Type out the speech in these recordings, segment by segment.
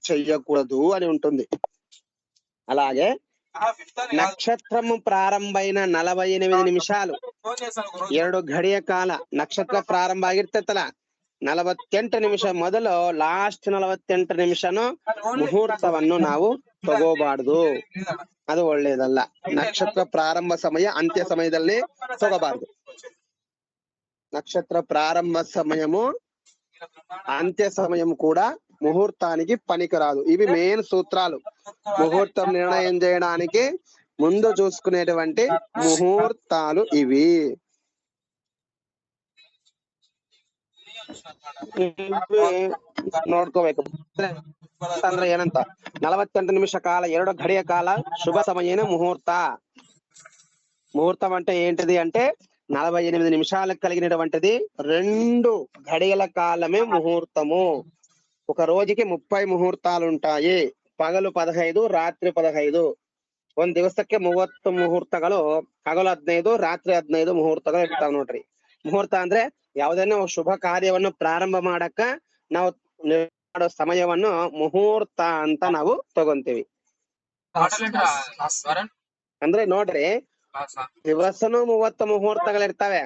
చెయ్యకూడదు అని ఉంటుంది. అలాగే నక్షత్రము ప్రారంభమైన 48 నిమిషాలు 2 ಗಡಿಯ ಕಾಲ ನಕ್ಷತ್ರ ಪ್ರಾರಂಭ ಆಗಿರ್ತೈತಲ್ಲ 48 ನಿಮಿಷ ಮೊದಲು ಲಾಸ್ಟ್ 48 ನಿಮಿಷನು ಮುಹೂರ್ತವನ್ನು ನಾವು ತಗೋಬಾರ್ದು, ಅದು ಒಳ್ಳೇದಲ್ಲ. ನಕ್ಷತ್ರ ಪ್ರಾರಂಭ ಸಮಯ ಅಂತ್ಯ ಸಮಯದಲ್ಲಿ ತಗೋಬಾರ್ದು. నక్షత్ర ప్రారంభ సమయము అంత్య సమయం కూడా ముహూర్తానికి పనికిరాదు. ఇవి మెయిన్ సూత్రాలు. ముహూర్తం నిర్ణయం చేయడానికి ముందు చూసుకునేటువంటి ముహూర్తాలు ఇవి. ನೋಡ್ಕೋಬೇಕು ಅಂದ್ರೆ ಏನಂತ 48 ನಿಮಿಷ ಕಾಲ 2 ಗಡಿಯ ಕಾಲ శుభ సమయైన ముహూర్త. ముహూర్తం అంటే ఏంటిది అంటే 48 నిమిషాలకు కలిగినటువంటిది 2 గడియల కాలమే ముహూర్తము. ఒక రోజుకి 30 ముహూర్తాలు ఉంటాయి. పగలు 15, ರಾತ್ರಿ 15. ಒಂದ್ ದಿವಸಕ್ಕೆ 30 ಮುಹೂರ್ತಗಳು, ಹಗಲು 15, ರಾತ್ರಿ 15 ಮುಹೂರ್ತಗಳು ಇರ್ತಾವ ನೋಡ್ರಿ. ಮುಹೂರ್ತ ಅಂದ್ರೆ ಯಾವ್ದನ್ನ ಶುಭ ಕಾರ್ಯವನ್ನು ಪ್ರಾರಂಭ ಮಾಡಕ ನಾವು ಮಾಡೋ ಸಮಯವನ್ನು ಮುಹೂರ್ತ ಅಂತ ನಾವು ತಗೊಂತೀವಿ. ಅಂದ್ರೆ ನೋಡ್ರಿ, ದಿವಸನು 30 ಮುಹೂರ್ತಗಳಿರ್ತಾವೆ,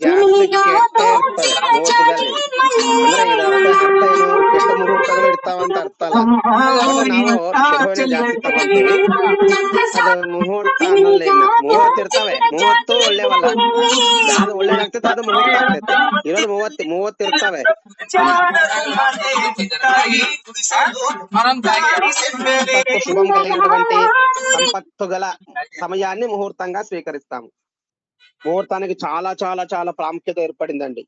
ಜಾಸ್ತಿ ಕೆಟ್ಟ ಇರ್ತವೆ ಮುಹೂರ್ತದಲ್ಲಿ. ಅಂದ್ರೆ ಇದರ ಅರ್ಥ ಏನು, ಕೆಟ್ಟ ಮುಹೂರ್ತಗಳು ಇರ್ತಾವಂತ ಅರ್ಥ ಅಲ್ಲ. ನಾವು ಶುಭವನ್ನೇ ಜಾಸ್ತಿ ತಗೊಂತೀವಿ. ಅದು ಮುಹೂರ್ತ ಅನ್ನಲ್ಲ. ಇನ್ನ 30 ಇರ್ತಾವೆ, 30 ಒಳ್ಳೇವಲ್ಲ. ಯಾವ್ದು ಒಳ್ಳೇದಾಗ್ತೈತೆ ಅದು ಮುಹೂರ್ತ ಆಗ್ತೈತೆ. ಇರೋದು 30 ಇರ್ತಾವೆ. శుభం కలిగినటువంటి సంపత్తు గల సమయాన్ని ముహూర్తంగా స్వీకరిస్తాము. ముహూర్తానికి చాలా చాలా చాలా ప్రాముఖ్యత ఏర్పడిందండి.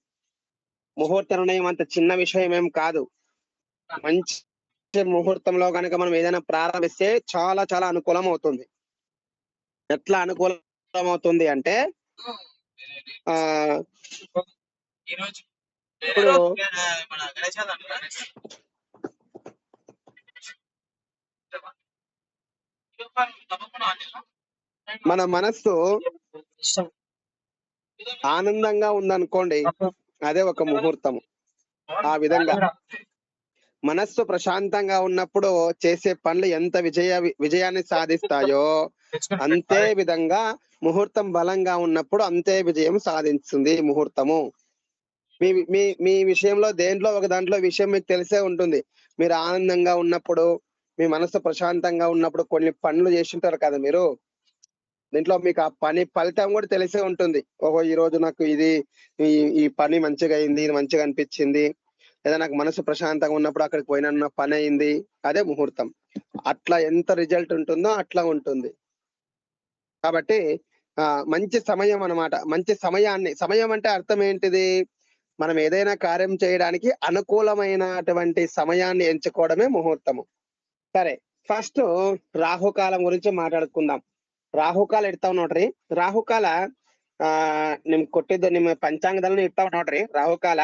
ముహూర్త నిర్ణయం అంత చిన్న విషయం ఏం కాదు. మంచి ముహూర్తంలో కనుక మనం ఏదైనా ప్రారంభిస్తే చాలా చాలా అనుకూలం అవుతుంది. ఎట్లా అనుకూలం అవుతుంది అంటే ఇప్పుడు మన మనస్సు ఆనందంగా ఉందనుకోండి, అదే ఒక ముహూర్తము. ఆ విధంగా మనస్సు ప్రశాంతంగా ఉన్నప్పుడు చేసే పనులు ఎంత విజయాన్ని సాధిస్తాయో అంతే విధంగా ముహూర్తం బలంగా ఉన్నప్పుడు అంతే విజయం సాధిస్తుంది ముహూర్తము. మీ విషయంలో దేంట్లో ఒక దాంట్లో విషయం మీకు తెలిసే ఉంటుంది. మీరు ఆనందంగా ఉన్నప్పుడు, మీ మనసు ప్రశాంతంగా ఉన్నప్పుడు కొన్ని పనులు చేసింటారు కదా మీరు. దీంట్లో మీకు ఆ పని ఫలితం కూడా తెలిసే ఉంటుంది. ఓహో, ఈ రోజు నాకు ఈ పని మంచిగా అయింది, ఇది మంచిగా అనిపించింది, లేదా నాకు మనసు ప్రశాంతంగా ఉన్నప్పుడు అక్కడికి పోయిన పని అయింది. అదే ముహూర్తం. అట్లా ఎంత రిజల్ట్ ఉంటుందో అట్లా ఉంటుంది. కాబట్టి మంచి సమయం అన్నమాట. మంచి సమయం అంటే అర్థం ఏంటిది, మనం ఏదైనా కార్యం చేయడానికి అనుకూలమైనటువంటి సమయాన్ని ఎంచుకోవడమే ముహూర్తము. సరే, ఫస్ట్ రాహుకాలం గురించి మాట్లాడుకుందాం. ರಾಹುಕಾಲ ಇರ್ತಾವ ನೋಡ್ರಿ. ರಾಹುಕಾಲ ನಿಮ್ ಕೊಟ್ಟಿದ್ದು ನಿಮ್ಮ ಪಂಚಾಂಗದಲ್ಲಿ ಇರ್ತಾವ ನೋಡ್ರಿ. ರಾಹುಕಾಲ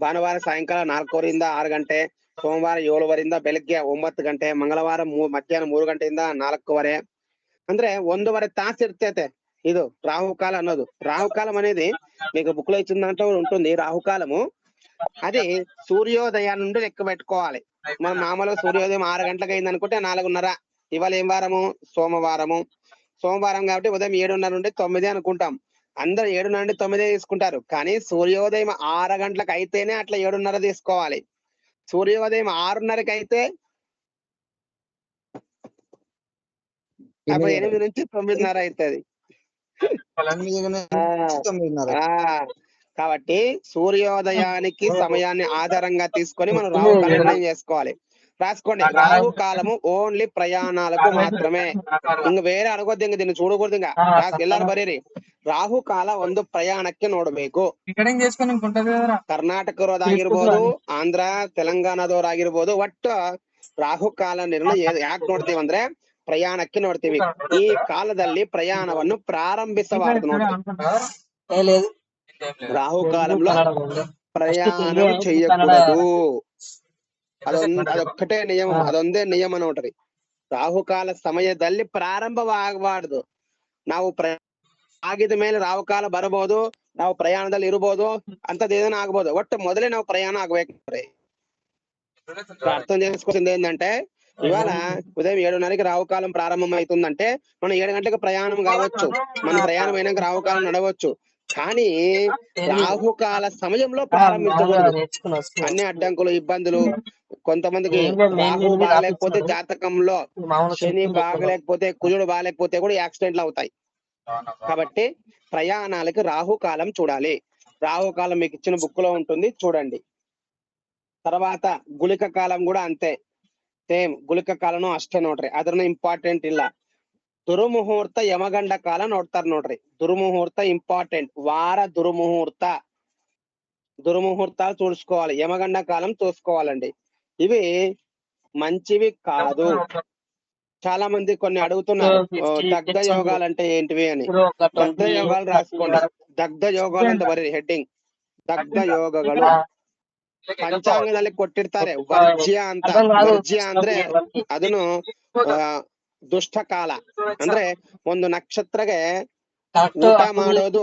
ಭಾನುವಾರ ಸಾಯಂಕಾಲ 4 6 ಗಂಟೆ, ಸೋಮವಾರ 7 ಬೆಳಗ್ಗೆ 9 ಗಂಟೆ, ಮಂಗಳವಾರ ಮಧ್ಯಾಹ್ನ 3 ಗಂಟೆಯಿಂದ 4 ಅಂದ್ರೆ 1.5 ತಾಸು ఇರ್ತైతే ఇది రాహుకాలం అన్నది. రాహుకాలం అనేది మీకు బుక్ లో ఇచ్చిన దాంట్లో ఉంటుంది. రాహుకాలము అది సూర్యోదయం నుండి లెక్క పెట్టుకోవాలి. మనం మామూలుగా సూర్యోదయం 6 గంటలకు అయింది అనుకుంటే 4:30. ఇవాళ ఏం వారము? సోమవారం కాబట్టి ఉదయం 7:30 నుండి 9 అనుకుంటాం. అందరు 7:30 నుండి 9 తీసుకుంటారు. కానీ సూర్యోదయం 6 గంటలకు అయితేనే అట్లా 7:30 తీసుకోవాలి. సూర్యోదయం 6:30కి అయితే 8 నుంచి 9:30 అవుతుంది. కాబట్టి సూర్యోదయానికి సమయాన్ని ఆధారంగా తీసుకొని మనం రాహుకాలం నిర్ణయం చేసుకోవాలి. రాసుకోండి. రాహు కాలము ఓన్లీ ప్రయాణాలకు మాత్రమే. ಹಿಂಗ ಬೇರೆ ಅನ್ಕೋದ್ ಹಿಂಗ ದಿನ చూడకూడదు. ಹಿಂಗ ಎಲ್ಲಾರು ಬರೀರಿ. ರಾಹು ಕಾಲ ಒಂದು ಪ್ರಯಾಣಕ್ಕೆ ನೋಡ್ಬೇಕು. ಕರ್ನಾಟಕದವರಾಗಿರ್ಬೋದು, ಆಂಧ್ರ ತೆಲಂಗಾಣದವರಾಗಿರ್ಬೋದು, ಒಟ್ಟು ರಾಹು ಕಾಲ ನಿರ್ಣಯ ಯಾಕೆ ನೋಡ್ತೀವಿ ಅಂದ್ರೆ ಪ್ರಯಾಣಕ್ಕೆ ನೋಡ್ತೀವಿ. ಈ ಕಾಲದಲ್ಲಿ ಪ್ರಯಾಣವನ್ನು ಪ್ರಾರಂಭಿಸಬಾರದು ನೋಡ್ರಿ. రాహుకాలంలో ప్రయాణం చెయ్యకూడదు. ಅದೊಕ್ಕಟೇ ನಿಯಮ, ಅದೊಂದೇ ನಿಯಮ ನೋಡ್ರಿ. ರಾಹುಕಾಲ ಸಮಯದಲ್ಲಿ ಪ್ರಾರಂಭವಾಗಬಾರ್ದು. ನಾವು ಆಗಿದ ಮೇಲೆ ರಾಹುಕಾಲ ಬರಬಹುದು, ನಾವು ಪ್ರಯಾಣದಲ್ಲಿ ಇರಬಹುದು, ಅಂತದ್ ಏನೇನೋ ಆಗ್ಬೋದು. ಒಟ್ಟು ಮೊದಲೇ ನಾವು ಪ್ರಯಾಣ ಆಗ್ಬೇಕು. అర్థం చేసుకోవాల్సింది ఏంటంటే ఇవాళ ఉదయం 7:30కి రావుకాలం ప్రారంభం అవుతుందంటే మనం 7 గంటలకు ప్రయాణం కావచ్చు, మన ప్రయాణం అయినాక రావుకాలం నడవచ్చు, కానీ రాహుకాల సమయంలో ప్రారంభించకూడదు. అన్ని అడ్డంకులు, ఇబ్బందులు, కొంతమందికి రాహు బాగలేకపోతే జాతకంలో శని బాగలేకపోతే కుజుడు బాగలేకపోతే కూడా యాక్సిడెంట్లు అవుతాయి. కాబట్టి ప్రయాణాలకి రాహుకాలం చూడాలి. రాహుకాలం మీకు ఇచ్చిన బుక్ లో ఉంటుంది, చూడండి. తర్వాత ಗುಳಿಕ ಕಾಲಂ ಕೂಡ ಅಂತೆ ಸೇಮ್ ಗುಳಿಕ ಕಾಲನು ಅಷ್ಟೇ ನೋಡ್ರಿ. ಅದನ್ನ ಇಂಪಾರ್ಟೆಂಟ್ ಇಲ್ಲ. ದುರ್ಮುಹೂರ್ತ ಯಮಗಂಡ ಕಾಲ ನೋಡ್ತಾರ ನೋಡ್ರಿ. దుర్ముహూర్త ఇంపార్టెంట్. వార దుర్ముహూర్తాలు చూసుకోవాలి. యమగండ కాలం చూసుకోవాలండి. ఇవి మంచివి కాదు. చాలా మంది కొన్ని అడుగుతున్నారు దగ్ధ యోగాలు అంటే ఏంటివి అని. దగ్ధ యోగాలు రాసుకోండి. దగ్ధ యోగాలు ಅಂತ ಬರೀ ಹೆಡ್ಡಿಂಗ್. ದಗ್ಧ ಯೋಗಗಳು ಪಂಚಾಂಗದಲ್ಲಿ ಕೊಟ್ಟಿರ್ತಾರೆ. ವರ್ಜ್ಯ ಅಂತ. ವರ್ಜ್ಯ ಅಂದ್ರೆ ಅದನ್ನು ದುಷ್ಟ ಕಾಲ ಅಂದ್ರೆ ಒಂದು ನಕ್ಷತ್ರಗೆ ಊಟ ಮಾಡೋದು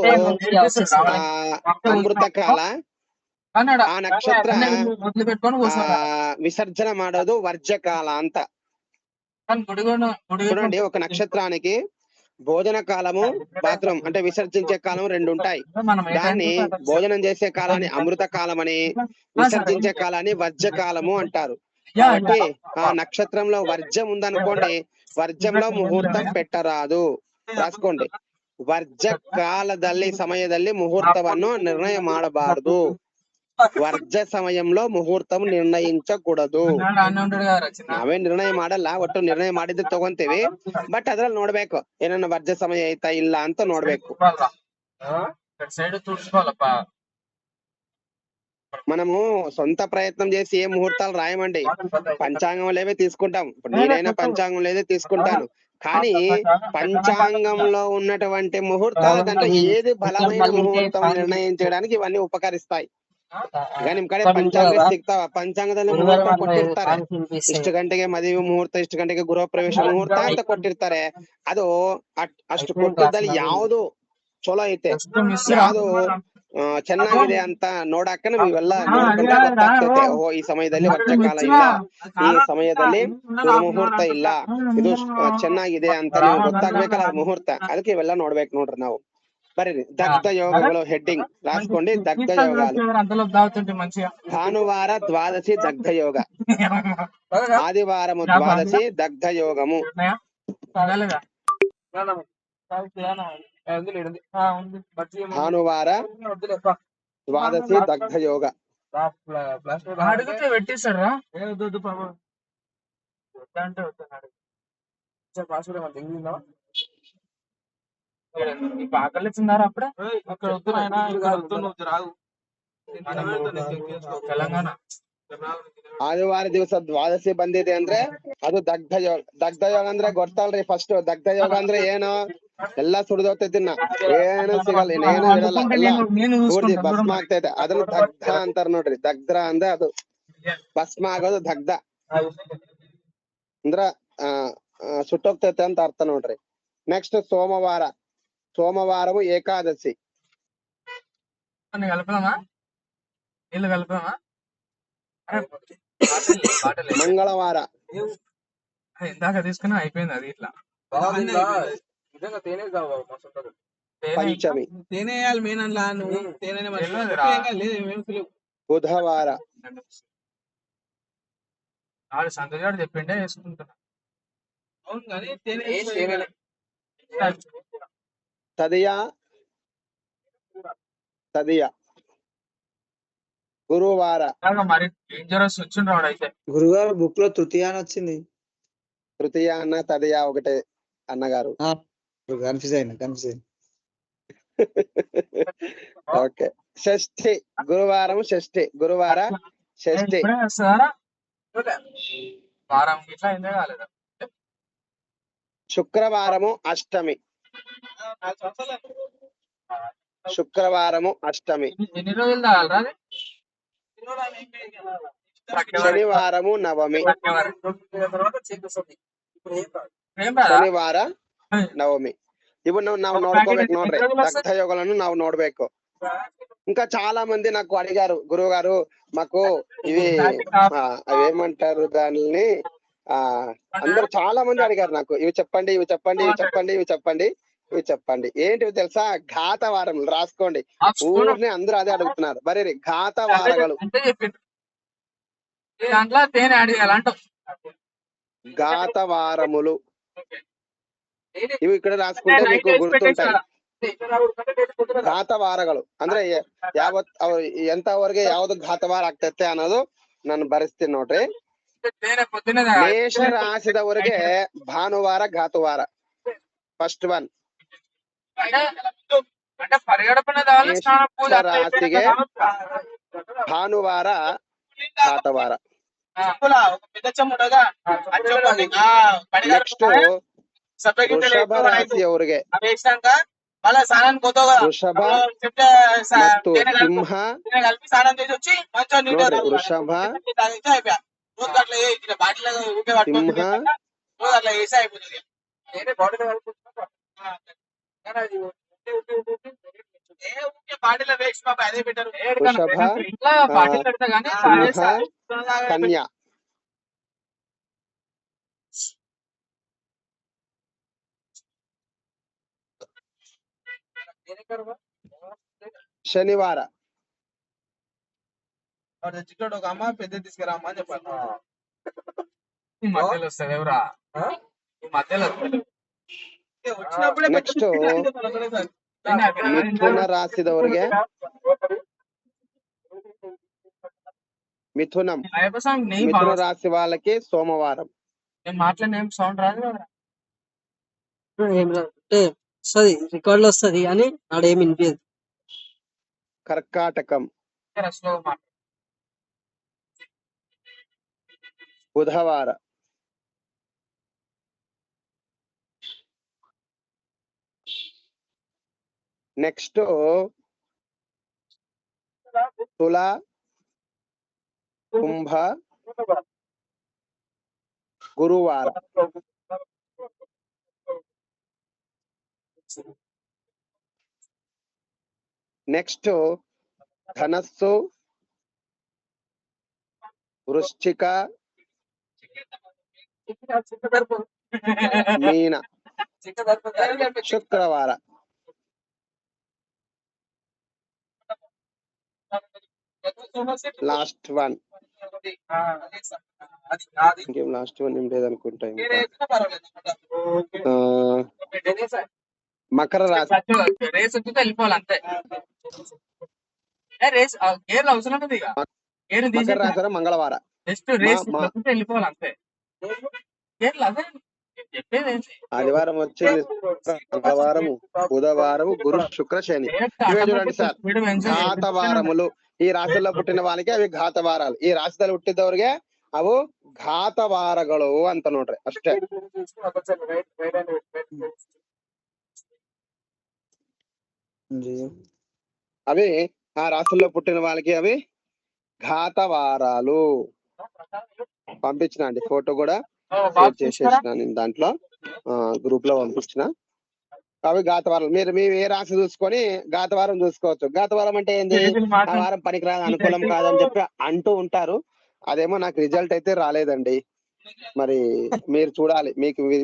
ಅಮೃತ ಕಾಲ, ಆ ನಕ್ಷತ್ರ విసర్జన ಮಾಡೋದು వర్జ్య కాల ಅಂತ. చూడండి, ఒక నక్షత్రానికి భోజన కాలము, బాత్రూమ్ అంటే విసర్జించే కాలం 2 ఉంటాయి. దాన్ని భోజనం చేసే కాలాన్ని అమృత కాలం అని, విసర్జించే కాలాన్ని వర్జ్య కాలము అంటారు. కాబట్టి ఆ నక్షత్రంలో వర్జ్యం ఉందనుకోండి, వర్జ్యంలో ముహూర్తం పెట్టరాదు. రాసుకోండి. ವರ್ಜ ಕಾಲದಲ್ಲಿ ಸಮಯದಲ್ಲಿ ಮುಹೂರ್ತವನ್ನು ನಿರ್ಣಯ ಮಾಡಬಾರದು. ವರ್ಜ ಸಮయంలో ಮುಹೂರ್ತಂ ನಿರ್ಣಯಿಸಕೂಡದು. ನಾವೇ ನಿರ್ಣಯ ಮಾಡಲ್ಲ, ಒಟ್ಟು ನಿರ್ಣಯ ಮಾಡಿದ್ರೆ ತಗೊಂತೀವಿ. ಬಟ್ ಅದ್ರಲ್ಲಿ ನೋಡ್ಬೇಕು ಏನನ್ನ ವರ್ಜ ಸಮಯ ಐತಾ ಇಲ್ಲ ಅಂತ ನೋಡ್ಬೇಕು. మనము సొంత ప్రయత్నం చేసి ఏ ముహూర్తాలు రాయమండి. పంచాంగం లేవే తీసుకుంటాం. ఇప్పుడు నేనైనా పంచాంగం లేదే తీసుకుంటాను. కానీ పంచాంగంలో ఉన్నటువంటి ముహూర్తాల కంటే ఏది బలమైన ముహూర్తం నిర్ణయించడానికి ಇವన్నీ ಉಪಕರಿಸ್ತಾయి. ಈಗ ನಿಮ್ ಕಡೆ ಪಂಚಾಂಗ ಸಿಗ್ತಾವ, ಪಂಚಾಂಗದಲ್ಲಿ ಮುಹೂರ್ತ ಕೊಟ್ಟಿರ್ತಾರೆ. ಇಷ್ಟು ಗಂಟೆಗೆ ಮದುವೆ ಮುಹೂರ್ತ, ಇಷ್ಟು ಗಂಟೆಗೆ ಗೃಹ ಪ್ರವೇಶ ಮುಹೂರ್ತ ಅಂತ ಕೊಟ್ಟಿರ್ತಾರೆ. ಅದು ಅಷ್ಟು ಕೊಟ್ಟಿದ್ದಲ್ಲಿ ಯಾವ್ದು ಚಲೋ ಐತೆ, ಯಾವ್ದು ಚೆನ್ನಾಗಿದೆ ಅಂತ ನೋಡಾಕ ನಮ್ಗೆ ಇವೆಲ್ಲ ನೋಡ್ಕೊಂಡ್ರೆ ಗೊತ್ತಾಗ್ತೈತೆ. ಓ ಈ ಸಮಯದಲ್ಲಿ ವರ್ಷಕಾಲ ಇಲ್ಲ, ಈ ಸಮಯದಲ್ಲಿ ಮುಹೂರ್ತ ಇಲ್ಲ, ಇದು ಚೆನ್ನಾಗಿದೆ ಅಂತ ನೀವು ಗೊತ್ತಾಗ್ಬೇಕಲ್ಲ ಮುಹೂರ್ತ. ಅದಕ್ಕೆ ಇವೆಲ್ಲ ನೋಡ್ಬೇಕು ನೋಡ್ರಿ ನಾವು. ಬರೀರಿ ದಗ್ಧ ಯೋಗಗಳು ಹೆಡ್ಡಿಂಗ್ ರಾಸ್ಕೊಂಡಿ. ದಗ್ಧ ಯೋಗಾలు భానువార ద్వాదశి దగ్ధ యోగ, ఆదివారము ద్వాదశి దగ్ధ యోగము, భానువార ద్వాదశి దగ్ధ యోగ. అడిగితే పెట్టేశారా ఆకలి తిన్నారా అప్పుడే? అక్కడ వద్దు నాయన, ఇక్కడ వద్దు, నువ్వు రావు. తెలంగాణ ಆದಿವಾರ ದಿವಸ ದ್ವಾದಶಿ ಬಂದಿದೆ ಅಂದ್ರೆ ಅದು ದಗ್ಧ ಯೋಗ. ದಗ್ಧ ಯೋಗ ಅಂದ್ರೆ ಗೊತ್ತಲ್ರಿ? ಫಸ್ಟ್ ದಗ್ಧ ಯೋಗ ಅಂದ್ರೆ ಏನು? ಎಲ್ಲಾ ಸುಡ್ದೋಗ್ತೈತಿ, ಏನು ಸಿಗಲ್ಲ, ಏನು ಇರಲ್ಲ, ಎಲ್ಲ ಕೂಡಿ ಭಸ್ಮ ಆಗ್ತೈತೆ. ಅದನ್ನ ದಗ್ಧ ಅಂತಾರ ನೋಡ್ರಿ. ದಗ್ಧ ಅಂದ್ರೆ ಅದು ಭಸ್ಮ ಆಗೋದು ದಗ್ಧ ಅಂದ್ರ ಸುಟ್ಟೋಗ್ತೈತೆ ಅಂತ ಅರ್ಥ ನೋಡ್ರಿ. ನೆಕ್ಸ್ಟ್ ಸೋಮವಾರ. సోమవారము ఏకాదశి. కలపదామా? నీళ్ళు కలపదామా? మంగళవార. ఇందాక తీసుకున్నా అయిపోయింది అది. ఇట్లా పంచమి. బుధవార. సంతోష్ గారు చెప్పిండే వేసుకుంటున్నా. అవును కానీ తదియ. గురువార. మరి డేంజరస్ వచ్చిండ్రు అయితే. గురువారం బుక్ లో తృతీయ అని వచ్చింది. తృతీయ అన్న తదియ ఒకటే అన్నగారు. కన్ఫ్యూజ్ అయినా. ఓకే. షష్ఠి. గురువారం షష్ఠి. గురువార షష్ఠి. శుక్రవారము అష్టమి. శుక్రవారము అష్టమి. ఎన్ని రోజులు తాగాలరా? శనివారము నవమి. ಶನಿವಾರ ನವಮಿ. ಇವು ನಾವು ನೋಡ್ಕೋಬೇಕು ನೋಡ್ರಿ. ದಗ್ಧ ಯೋಗಗಳನ್ನು ನಾವು ನೋಡ್ಬೇಕು. ఇంకా చాలా మంది నాకు అడిగారు, గురువు గారు మాకు ఇవి అవి ఏమంటారు దానిని అందరు చాలా మంది అడిగారు నాకు, ఇవి చెప్పండి ఇవి చెప్పండి ఇవి చెప్పండి ఇవి చెప్పండి ఇవి చెప్పండి. ఏంటివి తెలుసా? ఘాతవారములు. రాసుకోండి. ఊరిని అందరూ అదే అడుగుతున్నారు. మరి ఘాతవారగలు, దాంట్లో తేనె యాడ్ చేయాలంటావు. ఘాతవారములు ఇవి ఇక్కడ రాసుకుంటే మీకు గుర్తుంటాయి. ಘಾತವಾರಗಳು ಅಂದ್ರೆ ಎಂತವರೆಗೆ ಯಾವ್ದು ಘಾತವಾರ ಆಗ್ತೈತೆ ಅನ್ನೋದು ನಾನು ಬರೆಸ್ತೀನಿ ನೋಡ್ರಿ. ಮೇಷ ರಾಶಿದವರೆಗೆ ಭಾನುವಾರ ಘಾತವಾರ. First one. ಮೇಷ ರಾಶಿಗೆ ಭಾನುವಾರ ಘಾತವಾರ. ನೆಕ್ಸ್ಟ್ ವೃಷಭ ರಾಶಿಯವರಿಗೆ ವೃಷಭ ಮತ್ತು ಸಿಂಹ. ನೋಡ್ರಿ, ವೃಷಭ ಸಿಂಹ వృషభ కన్యా. శనివార చిక్కడు ఒక అమ్మ పెద్ద తీసుకురామ్మా అని చెప్పాలి. మధ్యలో వస్తుంది ఎవరా మధ్యలో నెక్స్ట్ ಮಿಥುನ ರಾಶಿದವರಿಗೆ మిథునం. మిథున రాశి వాళ్ళకి సోమవారం. మాట్లాడిన సౌండ్ రాదు కదా, అంటే వస్తుంది రికార్డులో వస్తుంది అని ఆడేమి వినిపించదు. కర్కాటకం. బుధవార. నెక్స్ట్ తుల, కుంభ, గురువార. నెక్స్ట్ ధనస్సు, వృశ్చిక, మీన. శుక్రవార. Last one. ఇంకేం లాస్ట్ వన్ ఏం లేదనుకుంటా. మకర రాశి. రేస్ వచ్చితే వెళ్ళిపోవాలి అంతే. రేస్ గేర్లు అవసరం ఉంది. మకర రాశి మంగళవార. జస్ట్ రేస్ వెళ్ళిపోవాలి అంతే. ఆదివారం వచ్చింది, మంగళవారం, బుధవారం, గురు, శుక్ర, శని. ఇవే చూడండి సార్, ఘాతవారములు. ఈ రాశుల్లో పుట్టిన వాళ్ళకి అవి ಘಾತವಾರಗಳು. ಈ ರಾಶಿದಲ್ಲಿ ಹುಟ್ಟಿದವ್ರಿಗೆ ಅವು ಘಾತವಾರಗಳು ಅಂತ ನೋಡ್ರಿ ಅಷ್ಟೇ. అవి ఆ రాశుల్లో పుట్టిన వాళ్ళకి అవి ఘాతవారాలు. పంపించిన అండి, ఫోటో కూడా షేర్ చేసేసిన నేను దాంట్లో గ్రూప్ లో పంపించిన. అవి ఘాతవారాలు. మీరు ఏ రాశి చూసుకొని ఘాతవారం చూసుకోవచ్చు. ఘాతవారం అంటే ఏంది? ఆ వారం పనికిరాదు, అనుకూలం కాదని చెప్పి అంటూ ఉంటారు. అదేమో నాకు రిజల్ట్ అయితే రాలేదండి. మరి మీరు చూడాలి,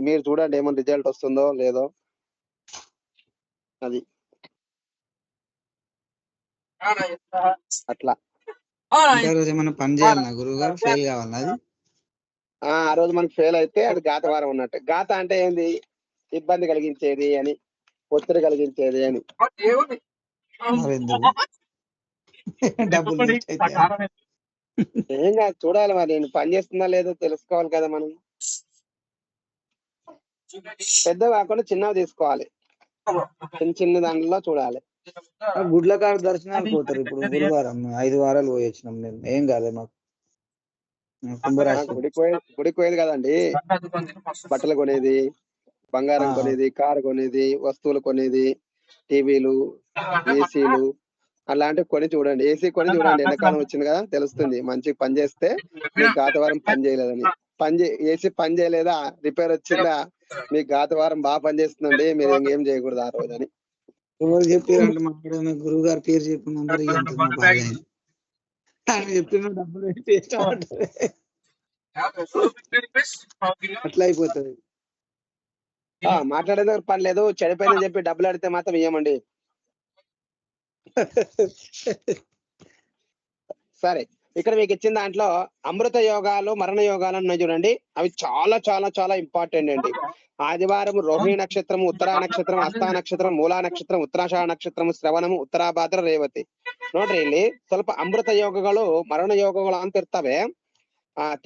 మీరు చూడండి ఏమో రిజల్ట్ వస్తుందో లేదో. అది అట్లా. ఏమైనా పని చేయాలన్నా గురువు గారు? ఫెయిల్ కావాలన్నా అది? ఆ రోజు మనకు ఫెయిల్ అయితే అది ఘాతవారం ఉన్నట్టు. ఘాత అంటే ఏంది? ఇబ్బంది కలిగించేది అని, ఒత్తిడి కలిగించేది అని. డబ్బులు ఏం కాదు, చూడాలి మరి నేను పని చేస్తున్నా లేదో తెలుసుకోవాలి కదా మనం. పెద్ద కాకుండా చిన్నవి తీసుకోవాలి, చిన్న దాంట్లో చూడాలి. గుడ్ల కాడ దర్శనాలు పోతారు. ఇప్పుడు గురువారం 5 వారాలు పోయి వచ్చినాం నేను, ఏం కాదు మాకు. గుడికి పోయేది కదండి, బట్టలు కొనేది, బంగారం కొనేది, కారు కొనేది, వస్తువులు కొనేది, టీవీలు, ఏసీలు అలాంటివి కొని చూడండి. ఏసీ కొని చూడండి, ఎండాకాలం వచ్చింది కదా తెలుస్తుంది. మంచిగా పని చేస్తే మీకు ఘాతవారం పని చేయలేదని. ఏసీ పని చేయలేదా, రిపేర్ వచ్చిందా, మీకు ఘాతవారం బాగా పని చేస్తుందండి, మీరు ఇంకేం చేయకూడదు ఆ రోజు అని. ఎవరు చెప్పారంటే మాట్లాడే గురువు గారి పేరు చెప్పిన నంబర్ ఇవ్వంటారు మా బాగా ఆయన చెప్పిన డబ్బులు పెట్టి ఇష్టం అంటారు. అట్లా అయిపోతుంది. మాట్లాడేది పని లేదు, చెడిపోయిందని చెప్పి డబ్బులు అడిగితే మాత్రం ఇవ్వమండి. సరే, ఇక్కడ మీకు ఇచ్చిన దాంట్లో అమృత యోగాలు మరణ యోగాలు ఉన్నాయి చూడండి. అవి చాలా చాలా చాలా ఇంపార్టెంట్ అండి. ఆదివారం రోహిణి నక్షత్రం, ఉత్తరా నక్షత్రం, ಹಸ್ತಾ నక్షత్రం, ಮೂಲಾ ನಕ್ಷತ್ರ, ಉತ್ತರಾಷಾಢ ನಕ್ಷತ್ರ, ಶ್ರವಣము, ಉತ್ತರಾಭಾದ್ರ, ರೇವತಿ. ನೋಡ್ರಿ ಇಲ್ಲಿ ಸ್ವಲ್ಪ ಅಮೃತ ಯೋಗಗಳು ಮರಣ ಯೋಗಗಳು ಅಂತ ಇರ್ತವೆ.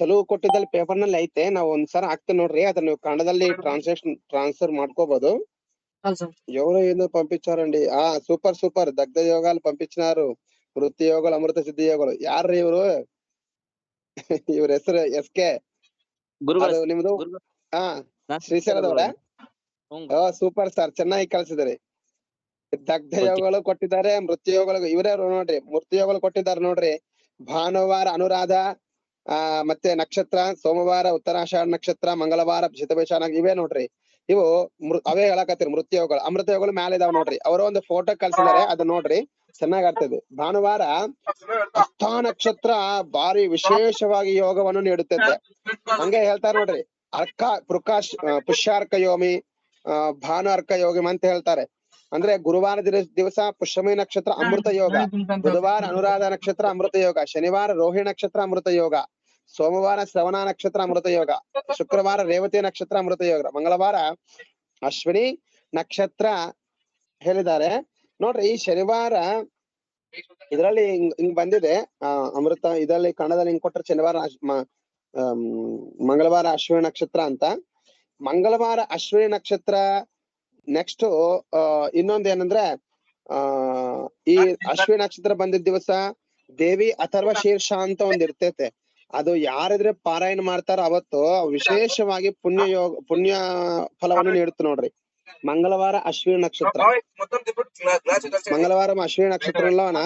తెలుగు ಕೊಟ್ಟಿದ್ದಲ್ಲಿ ಪೇಪರ್ ನಲ್ಲಿ ಐತೆ, ನಾವು ಒಂದ್ಸಲ ಹಾಕ್ತೇವೆ ನೋಡ್ರಿ. ಅದನ್ನ ನೀವು ಕನ್ನಡದಲ್ಲಿ ಟ್ರಾನ್ಸ್ಫರ್ ಮಾಡ್ಕೋಬಹುದು. ఎవరో ఏదో పంపించారండి. సూపర్ సూపర్, దగ్ధ యోగాలు పంపించినారు. వృత్తి యోగాలు, అమృత సిద్ధి యోగాలు. ಯಾರ್ರಿ ಇವರು? ಇವ್ರ ಹೆಸರು ಎಸ್.ಕೆ. ಅದು ನಿಮ್ದು ಶ್ರೀಶೈಲದವ್ರ? ಸೂಪರ್ ಸರ್, ಚೆನ್ನಾಗಿ ಕಳ್ಸಿದ್ರಿ. ದಗ್ಧ ಯೋಗಗಳು ಕೊಟ್ಟಿದ್ದಾರೆ, ಮೃತ್ಯು ಯೋಗಗಳು ಇವರೇ ನೋಡ್ರಿ. ಮೃತ್ಯು ಯೋಗಗಳು ಕೊಟ್ಟಿದ್ದಾರೆ ನೋಡ್ರಿ. ಭಾನುವಾರ ಅನುರಾಧ, ಮತ್ತೆ ನಕ್ಷತ್ರ, ಸೋಮವಾರ ಉತ್ತರಾಷಾಢ ನಕ್ಷತ್ರ, ಮಂಗಳವಾರ ಶತಭಿಷ, ಇವೇ ನೋಡ್ರಿ. ಇವು ಅವೇ ಹೇಳಕತ್ತೀರಿ ಮೃತ್ಯು ಯೋಗಗಳು. ಅಮೃತ ಯೋಗಗಳು ಮ್ಯಾಲೆ ಇದಾವ ನೋಡ್ರಿ. ಅವರು ಒಂದು ಫೋಟೋ ಕಳ್ಸಿದಾರೆ, ಅದನ್ನ ನೋಡ್ರಿ, ಚೆನ್ನಾಗ್ ಆಗ್ತದೆ. ಭಾನುವಾರ ಹಸ್ತಾ ನಕ್ಷತ್ರ ಭಾರಿ ವಿಶೇಷವಾಗಿ ಯೋಗವನ್ನು ನೀಡುತ್ತದೆ. ಹಂಗೆ ಹೇಳ್ತಾರೆ ನೋಡ್ರಿ, ಪುಷ್ಯಾರ್ಕ ಯೋಮಿ, ಭಾನು ಅರ್ಕ ಯೋಗಿ ಅಂತ ಹೇಳ್ತಾರೆ. ಅಂದ್ರೆ ಗುರುವಾರ ದಿವಸ ಪುಷ್ಯಮಿ ನಕ್ಷತ್ರ ಅಮೃತ ಯೋಗ, ಬುಧವಾರ ಅನುರಾಧ ನಕ್ಷತ್ರ ಅಮೃತ ಯೋಗ, ಶನಿವಾರ ರೋಹಿಣಿ ನಕ್ಷತ್ರ ಅಮೃತ ಯೋಗ, ಸೋಮವಾರ ಶ್ರವಣ ನಕ್ಷತ್ರ ಅಮೃತ ಯೋಗ, ಶುಕ್ರವಾರ ರೇವತಿ ನಕ್ಷತ್ರ ಅಮೃತ ಯೋಗ, ಮಂಗಳವಾರ ಅಶ್ವಿನಿ ನಕ್ಷತ್ರ ಹೇಳಿದ್ದಾರೆ ನೋಡ್ರಿ. ಈ ಶನಿವಾರ ಇದರಲ್ಲಿ ಹಿಂಗ್ ಬಂದಿದೆ ಅಮೃತ, ಇದರಲ್ಲಿ ಕನ್ನಡದಲ್ಲಿ ಹಿಂಗ್ ಕೊಟ್ಟರೆ ಶನಿವಾರ ಮಂಗಳವಾರ ಅಶ್ವಿನಿ ನಕ್ಷತ್ರ ಅಂತ. ಮಂಗಳವಾರ ಅಶ್ವಿನಿ ನಕ್ಷತ್ರ. ನೆಕ್ಸ್ಟ್ ಇನ್ನೊಂದ್ ಏನಂದ್ರೆ ಈ ಅಶ್ವಿನಿ ನಕ್ಷತ್ರ ಬಂದಿದ್ದ ದಿವಸ ದೇವಿ ಅಥರ್ವ ಶೀರ್ಷ ಅಂತ ಒಂದ್ ಇರ್ತೈತೆ. ಅದು ಯಾರಿದ್ರೆ ಪಾರಾಯಣ ಮಾಡ್ತಾರೋ ಅವತ್ತು ವಿಶೇಷವಾಗಿ ಪುಣ್ಯ ಫಲವನ್ನು ನೀಡುತ್ತೆ ನೋಡ್ರಿ. ಮಂಗಳವಾರ ಅಶ್ವಿನಿ ನಕ್ಷತ್ರ, మంగళవారం అశ్విని నక్షత్రంలోన